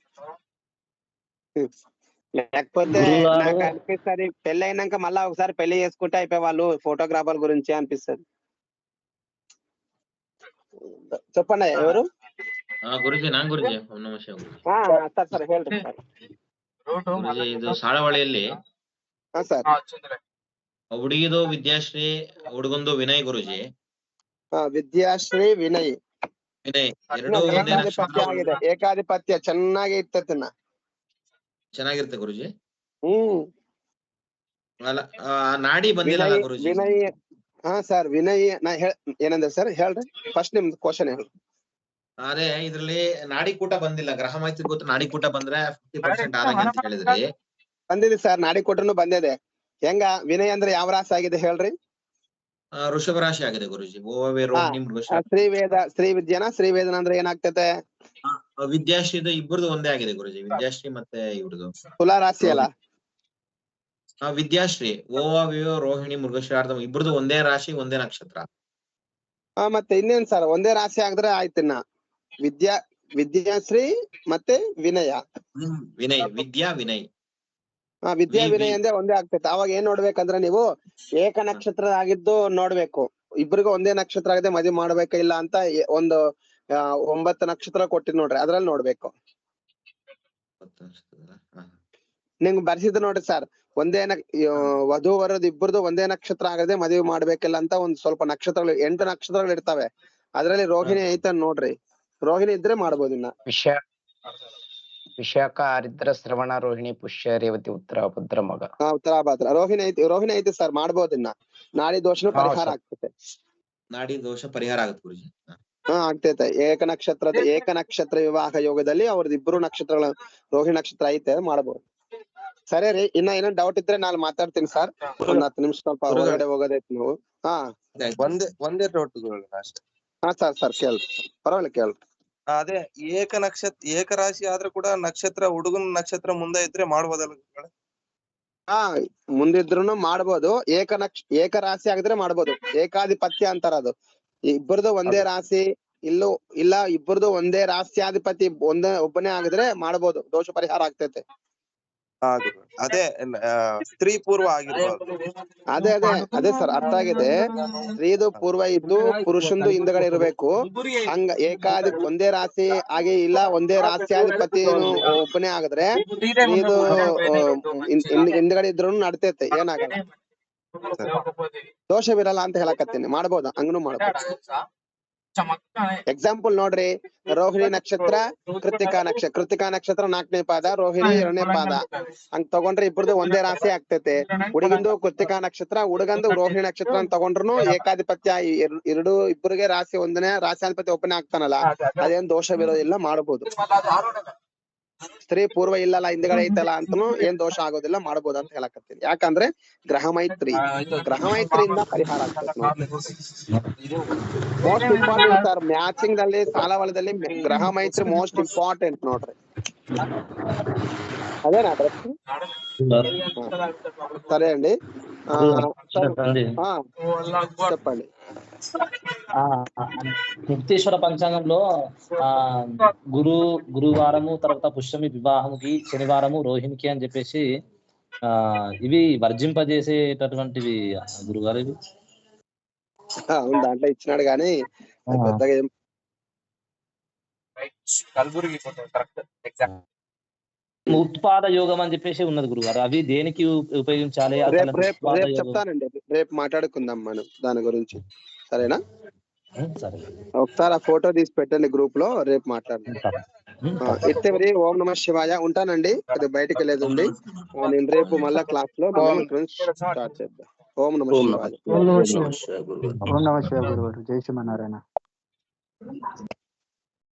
లేకపోతే నాకు అనిపిస్తుంది పెళ్లి అయినాక మళ్ళా ఒకసారి పెళ్లి చేసుకుంటే అయిపోయి వాళ్ళు ఫోటోగ్రాఫర్ గురించి అనిపిస్తుంది. చెప్పండి ఎవరు? ಗುರುಜಿ ನಾನ್ ಗುರುಜಿ. ಸರ್ ಸರ್ ಹೇಳ್ರಿ ಸರ್. ಗುರುಜಿ ಇದು ಸಾಳವಳ್ಳಿಯಲ್ಲಿ ಹುಡುಗಿದು ವಿದ್ಯಾಶ್ರೀ, ಹುಡುಗಂದು ವಿನಯ್ ಗುರುಜಿ. ವಿದ್ಯಾಶ್ರೀ ವಿನಯ್ ಏಕಾಧಿಪತ್ಯ ಚೆನ್ನಾಗಿ ಇರ್ತೈತಿ. ಚೆನ್ನಾಗಿರುತ್ತೆ ಗುರುಜಿ. ನಾಡಿ ಬಂದಿಲ್ಲ ಗುರುಜಿ. ವಿನಯ್ ಸರ್ ವಿನಯ್ ಏನಂದ್ರೆ ಸರ್ ಹೇಳ್ರಿ ಫಸ್ಟ್ ನಿಮ್ದು ಕ್ವಶನ್ ಹೇಳಿ. ಅದೇ ಇದ್ರಲ್ಲಿ ನಾಡಿಕೂಟ ಬಂದಿಲ್ಲ, ಗ್ರಹ ಮಾಹಿತಿ ಗೊತ್ತು. ನಾಡಿಕೂಟ ಬಂದ್ರೆ 50% ಆದಂಗೆ ಅಂತ ಹೇಳಿದ್ರಿ. ಬಂದಿದೆ ಸರ್, ನಾಡಿಕೂಟನು ಬಂದಿದೆ. ಹೆಂಗ ವಿನಯ್ ಅಂದ್ರೆ ಯಾವ ರಾಶಿ ಆಗಿದೆ ಹೇಳ್ರಿ? ವೃಷಭ ರಾಶಿ ಆಗಿದೆ ಗುರುಜಿ. ಶ್ರೀ ವಿದ್ಯಾನ ಶ್ರೀವೇದನ ಅಂದ್ರೆ ಏನಾಗ್ತೈತೆ? ವಿದ್ಯಾಶ್ರೀದು ಇಬ್ಬರದು ಒಂದೇ ಆಗಿದೆ ಗುರುಜಿ. ವಿದ್ಯಾಶ್ರೀ ಮತ್ತೆ ಇವ್ರದು ತುಲಾ ರಾಶಿ ಅಲ್ಲ? ವಿದ್ಯಾಶ್ರೀ ರೋಹಿಣಿ ಮೃಗಶಿರಾರ್ಧ ಇಬ್ಬರದು ಒಂದೇ ರಾಶಿ, ಒಂದೇ ನಕ್ಷತ್ರ. ಮತ್ತೆ ಇನ್ನೇನ್ ಸರ್, ಒಂದೇ ರಾಶಿ ಆಗಿದ್ರೆ ಆಯ್ತಿನ್ನ. ವಿದ್ಯಾಶ್ರೀ ಮತ್ತೆ ವಿನಯ. ವಿದ್ಯಾ ವಿನಯ್ ವಿದ್ಯಾ ವಿನಯ್ ಅಂದ್ರೆ ಒಂದೇ ಆಗ್ತೈತೆ. ಅವಾಗ ಏನ್ ನೋಡ್ಬೇಕಂದ್ರೆ ನೀವು ಏಕ ನಕ್ಷತ್ರ ಆಗಿದ್ದು ನೋಡ್ಬೇಕು. ಇಬ್ರಿಗೂ ಒಂದೇ ನಕ್ಷತ್ರ ಆಗಿದೆ, ಮದುವೆ ಮಾಡ್ಬೇಕ ಇಲ್ಲ ಅಂತ ಒಂದು 9 ನಕ್ಷತ್ರ ಕೊಟ್ಟಿದ್ ನೋಡ್ರಿ, ಅದ್ರಲ್ಲಿ ನೋಡ್ಬೇಕು. ನಿಮ್ಗೆ ಬರ್ಸಿದ್ ನೋಡ್ರಿ ಸರ್, ಒಂದೇ ವಧು ವರದು ಇಬ್ಬರದು ಒಂದೇ ನಕ್ಷತ್ರ ಆಗದೆ ಮದುವೆ ಮಾಡ್ಬೇಕಿಲ್ಲ ಅಂತ ಒಂದ್ ಸ್ವಲ್ಪ ನಕ್ಷತ್ರಗಳು 8 ನಕ್ಷತ್ರಗಳು ಇರ್ತವೆ. ಅದ್ರಲ್ಲಿ ರೋಹಿಣಿ ಐತ ನೋಡ್ರಿ, ರೋಹಿಣಿ ಇದ್ರೆ ಮಾಡ್ಬೋದು. ಇನ್ನ ವಿಶಾಖ ಆರಿದ್ರ ಶ್ರವಣ ರೋಹಿಣಿ ಪುಷ್ಯ ರೇವತಿ ಉತ್ತರಾಭದ್ರ ಮಗ ಉತ್ತರಾಭದ್ರ ರೋಹಿಣಿ ಐತಿ ಸರ್, ಮಾಡ್ಬೋದು. ಇನ್ನ ನಾಡಿ ದೋಷನು ಪರಿಹಾರ ಆಗ್ತೈತೆ. ನಾಡಿ ದೋಷ ಪರಿಹಾರ ಆಗುತ್ತೆ ಗುರುಜಿ. ಆಗ್ತೈತೆ. ಏಕ ನಕ್ಷತ್ರ ವಿವಾಹ ಯೋಗದಲ್ಲಿ ಅವ್ರದ್ದು ಇಬ್ರು ನಕ್ಷತ್ರಗಳ ರೋಹಿಣಿ ನಕ್ಷತ್ರ ಐತೆ, ಮಾಡ್ಬೋದು. ಸರಿ ರೀ, ಇನ್ನ ಏನೋ ಡೌಟ್ ಇದ್ರೆ ನಾನು ಮಾತಾಡ್ತೀನಿ ಸರ್. ಒಂದ್ 10 ನಿಮಿಷ ಸ್ವಲ್ಪ ಹೊರಗಡೆ ಹೋಗೋದೈತಿ ನೀವು. ಒಂದೇ ಡೌಟ್ ಅಷ್ಟೇ. ಸರ್ ಕೇಳ್ರಿ, ಪರವಾಗಿಲ್ಲ ಕೇಳ್ರಿ. ಅದೇ ಏಕ ರಾಶಿ ಆದ್ರೂ ಕೂಡ ನಕ್ಷತ್ರ ಹುಡುಗನ ನಕ್ಷತ್ರ ಮುಂದೆ ಇದ್ರೆ ಮಾಡ್ಬೋದಲ್ಲ ಗುರುಗಳೇ? ಹಾ ಮುಂದಿದ್ರುನು ಮಾಡ್ಬೋದು. ಏಕ ರಾಶಿ ಆಗಿದ್ರೆ ಮಾಡ್ಬೋದು. ಏಕಾಧಿಪತ್ಯ ಅಂತಾರ ಅದು. ಇಬ್ಬರದು ಒಂದೇ ರಾಶಿ ಇಲ್ಲ ಇಬ್ಬರದು ಒಂದೇ ರಾಶ್ಯಾಧಿಪತಿ ಒಬ್ಬನೇ ಆಗಿದ್ರೆ ಮಾಡ್ಬೋದು, ದೋಷ ಪರಿಹಾರ ಆಗ್ತೈತೆ. ಹಾ ಗುರು, ಅದೇ ಸ್ತ್ರೀ ಪೂರ್ವ ಆಗಿರ್ಬಾರ್ದು. ಅದೇ ಸರ್, ಅರ್ಥ ಆಗಿದೆ. ಸ್ತ್ರೀದು ಪೂರ್ವ ಇದ್ದು ಪುರುಷಂದು ಹಿಂದಗಡೆ ಇರ್ಬೇಕು. ಹಂಗ ಒಂದೇ ರಾಶಿ ಆಗಿ ಇಲ್ಲ ಒಂದೇ ರಾಶ್ಯಾಧಿಪತಿ ಒಬ್ಬನೇ ಆಗಿದ್ರೆ ಸ್ತ್ರೀದು ಹಿಂದಗಡೆ ಇದ್ರು ನಡ್ತೈತೆ, ಏನಾಗಲ್ಲ, ದೋಷವಿರಲ್ಲ ಅಂತ ಹೇಳಕತ್ತೀನಿ. ಮಾಡ್ಬೋದು, ಹಂಗನು ಮಾಡ್ಬೋದು. ಎಕ್ಸಾಂಪಲ್ ನೋಡ್ರಿ, ರೋಹಿಣಿ ನಕ್ಷತ್ರ ಕೃತಿಕಾ ನಕ್ಷತ್ರ 4ನೇ ಪಾದ, ರೋಹಿಣಿ 2ನೇ ಪಾದ. ಹಂಗ ತಗೊಂಡ್ರೆ ಇಬ್ಬರದು ಒಂದೇ ರಾಶಿ ಆಗ್ತೈತೆ. ಹುಡುಗಿಂದು ಕೃತಿಕಾ ನಕ್ಷತ್ರ, ಹುಡುಗಂದು ರೋಹಿಣಿ ನಕ್ಷತ್ರ ಅಂತ ತಗೊಂಡ್ರು ಏಕಾಧಿಪತ್ಯ ಇಬ್ಬರಿಗೆ ರಾಶಿ ಒಂದನೇ ರಾಶ್ಯಾಧಿಪತಿ ಒಬ್ಬನೇ ಆಗ್ತಾನಲ್ಲ, ಅದೇನ್ ದೋಷವಿರೋದಿಲ್ಲ, ಮಾಡ್ಬೋದು. ಸ್ತ್ರೀ ಪೂರ್ವ ಇಲ್ಲಲ್ಲ ಹಿಂದ್ಗಡೆ ಐತಲ್ಲ ಅಂತನೂ ಏನ್ ದೋಷ ಆಗೋದಿಲ್ಲ, ಮಾಡ್ಬೋದು ಅಂತ ಹೇಳಕತ್ತೀನಿ. ಯಾಕಂದ್ರೆ ಗ್ರಹ ಮೈತ್ರಿಯಿಂದ ಪರಿಹಾರ ಆಗ್ತದೆ. ಮೋಸ್ಟ್ ಇಂಪಾರ್ಟೆಂಟ್ ಸರ್, ಮ್ಯಾಚಿಂಗ್ ನಲ್ಲಿ ಸಾಲವಳದಲ್ಲಿ ಗ್ರಹ ಮೈತ್ರಿ ಮೋಸ್ಟ್ ಇಂಪಾರ್ಟೆಂಟ್ ನೋಡ್ರಿ. ಅದೇನಾ ಸರಿ ಅಂಡಿ. చెప్పండి. ముక్తేశ్వర పంచాంగంలో గురువారము తర్వాత పుష్యమి వివాహముకి, శనివారము రోహిణికి అని చెప్పేసి ఇవి వర్జింపజేసేటటువంటివి గురుగారు. ఇవి అవును, దాంట్లో ఇచ్చినాడు కానీ పెద్దగా ఏం ఉత్పాద యోగం అని చెప్పేసి ఉన్నది గురుగారు. అవి దేనికి ఉపయోగించాలి? రేపు చెప్తానండి, రేపు మాట్లాడుకుందాం మనం దాని గురించి, సరేనా? సరే, ఒకసారి ఆ ఫోటో తీసి పెట్టండి గ్రూప్ లో, రేపు మాట్లాడుకుందాం. ఇట్టెవరి ఓం నమ శివాయ. ఉంటానండి, అది బయటికి వెళ్ళేదండి. నేను రేపు మళ్ళా క్లాస్ లో స్టార్ట్ చేద్దాం. ఓం నమ శివాయ. ఓం నమ శివాయ గురుగారు. జై శ్రీమన్నారాయణ.